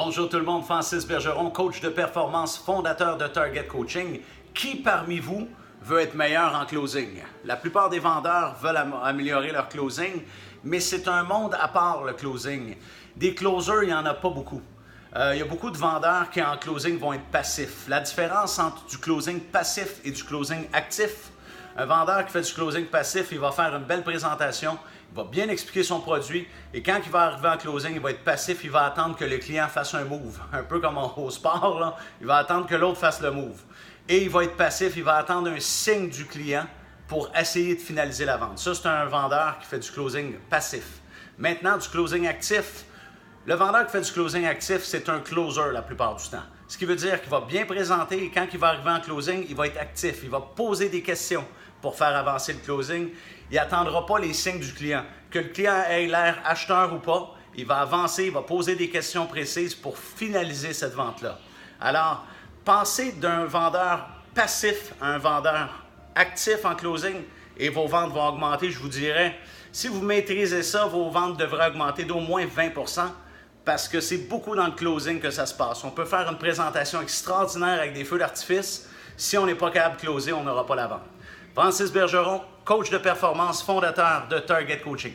Bonjour tout le monde, Francis Bergeron, coach de performance, fondateur de Target Coaching. Qui parmi vous veut être meilleur en closing? La plupart des vendeurs veulent améliorer leur closing, mais c'est un monde à part le closing. Des closers, il n'y en a pas beaucoup. Il y a beaucoup de vendeurs qui en closing vont être passifs. La différence entre du closing passif et du closing actif, un vendeur qui fait du closing passif, il va faire une belle présentation, il va bien expliquer son produit et quand il va arriver en closing, il va être passif, il va attendre que le client fasse un move. Un peu comme au sport, là. Il va attendre que l'autre fasse le move. Et il va être passif, il va attendre un signe du client pour essayer de finaliser la vente. Ça, c'est un vendeur qui fait du closing passif. Maintenant, du closing actif. Le vendeur qui fait du closing actif, c'est un closer la plupart du temps. Ce qui veut dire qu'il va bien présenter et quand il va arriver en closing, il va être actif. Il va poser des questions pour faire avancer le closing. Il n'attendra pas les signes du client. Que le client ait l'air acheteur ou pas, il va avancer, il va poser des questions précises pour finaliser cette vente-là. Alors, passez d'un vendeur passif à un vendeur actif en closing et vos ventes vont augmenter, je vous dirais. Si vous maîtrisez ça, vos ventes devraient augmenter d'au moins 20%. Parce que c'est beaucoup dans le closing que ça se passe. On peut faire une présentation extraordinaire avec des feux d'artifice. Si on n'est pas capable de closer, on n'aura pas la vente. Francis Bergeron, coach de performance, fondateur de Target Coaching.